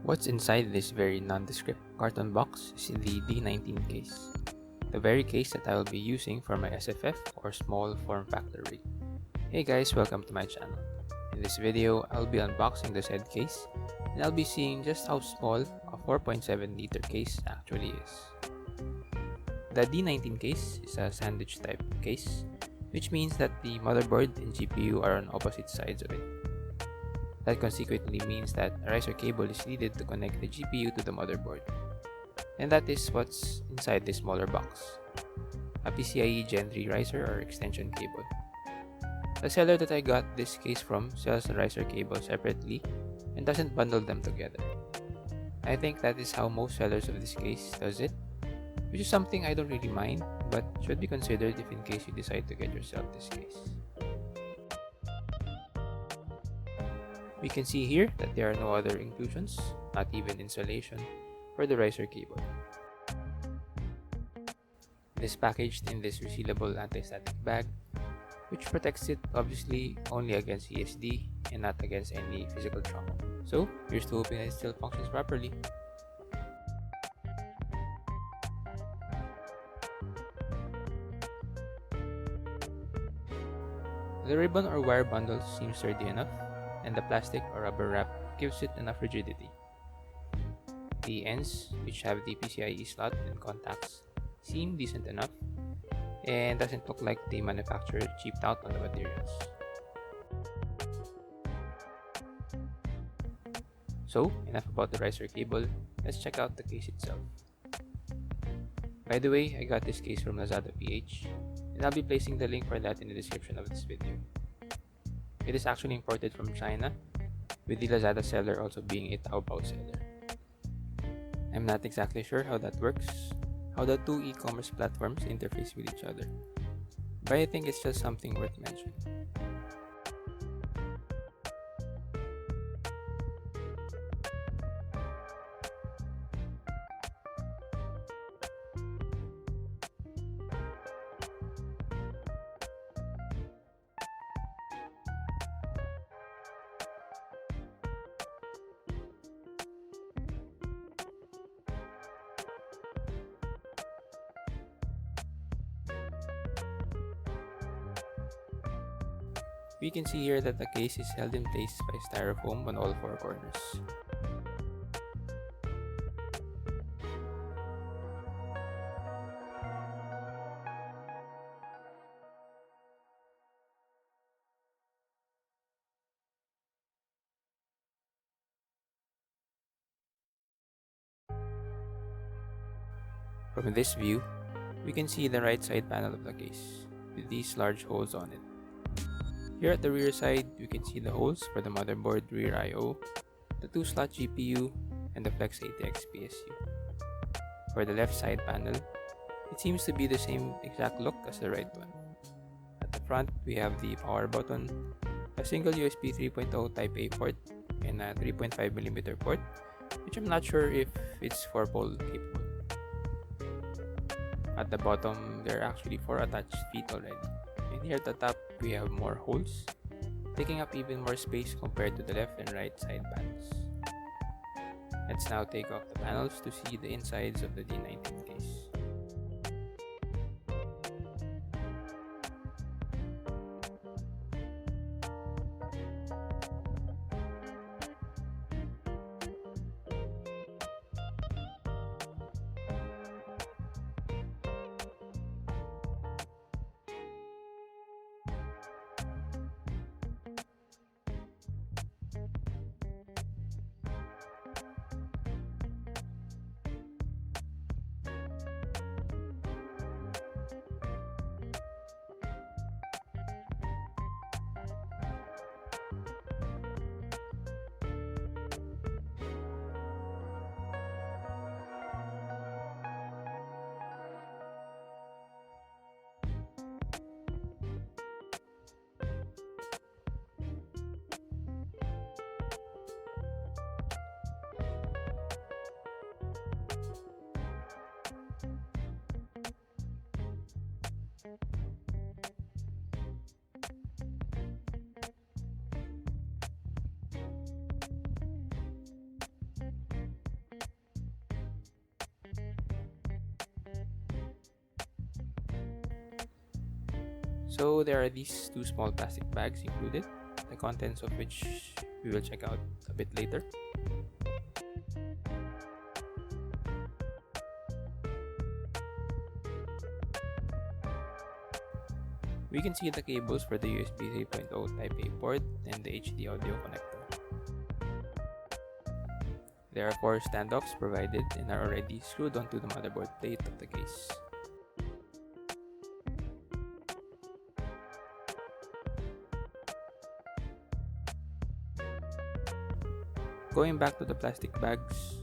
What's inside this very nondescript carton box is the D19 case, the very case that I will be using for my SFF or small form factor rig. Hey guys, welcome to my channel. In this video, I'll be unboxing the said case and I'll be seeing just how small a 4.7 liter case actually is. The D19 case is a sandwich type case, which means that the motherboard and GPU are on opposite sides of it. That consequently means that a riser cable is needed to connect the GPU to the motherboard. And that is what's inside this smaller box. A PCIe Gen 3 riser or extension cable. The seller that I got this case from sells the riser cable separately and doesn't bundle them together. I think that is how most sellers of this case does it, which is something I don't really mind, but should be considered if in case you decide to get yourself this case. We can see here that there are no other inclusions, not even insulation, for the riser cable. It is packaged in this resealable anti-static bag, which protects it obviously only against ESD and not against any physical trauma. So here's to hoping that it still functions properly. The ribbon or wire bundle seems sturdy enough, and the plastic or rubber wrap gives it enough rigidity. The ends, which have the PCIe slot and contacts, seem decent enough and doesn't look like the manufacturer cheaped out on the materials. So, enough about the riser cable, let's check out the case itself. By the way, I got this case from Lazada PH, and I'll be placing the link for that in the description of this video. It is actually imported from China, with the Lazada seller also being a Taobao seller. I'm not exactly sure how that works, how the two e-commerce platforms interface with each other, but I think it's just something worth mentioning. We can see here that the case is held in place by styrofoam on all four corners. From this view, we can see the right side panel of the case, with these large holes on it. Here at the rear side, we can see the holes for the motherboard rear I/O, the 2-slot GPU, and the Flex ATX PSU. For the left side panel, it seems to be the same exact look as the right one. At the front, we have the power button, a single USB 3.0 Type A port, and a 3.5mm port, which I'm not sure if it's 4-pole capable. At the bottom, there are actually 4 attached feet already. And here at the top, we have more holes, taking up even more space compared to the left and right side panels. Let's now take off the panels to see the insides of the D19 case. So there are these two small plastic bags included, the contents of which we will check out a bit later. We can see the cables for the USB 3.0 Type A port and the HD audio connector. There are 4 standoffs provided and are already screwed onto the motherboard plate of the case. Going back to the plastic bags,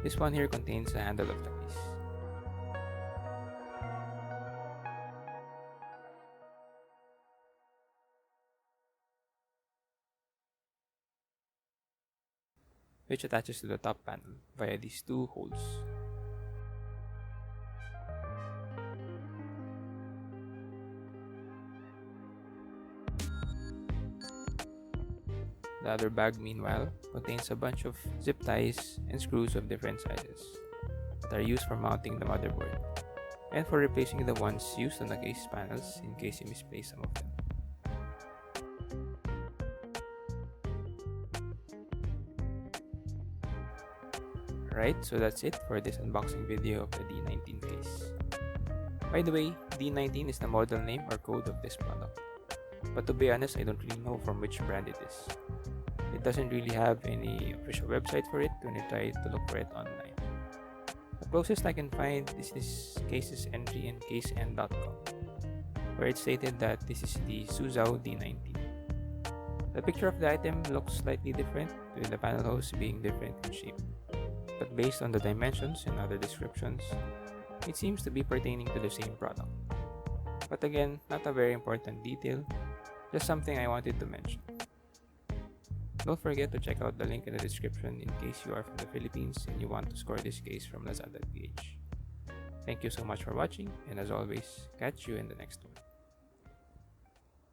this one here contains the handle of the case. Which attaches to the top panel via these two holes. The other bag, meanwhile, contains a bunch of zip ties and screws of different sizes that are used for mounting the motherboard and for replacing the ones used on the case panels in case you misplace some of them. Right, so that's it for this unboxing video of the D19 case. By the way, D19 is the model name or code of this product. But to be honest, I don't really know from which brand it is. It doesn't really have any official website for it when I try to look for it online. The closest I can find is this case's entry in casend.com, where it stated that this is the Suzhou D19. The picture of the item looks slightly different, with the panel hose being different in shape. But based on the dimensions and other descriptions, it seems to be pertaining to the same product. But again, not a very important detail, just something I wanted to mention. Don't forget to check out the link in the description in case you are from the Philippines and you want to score this case from Lazada PH. Thank you so much for watching, and as always, catch you in the next one.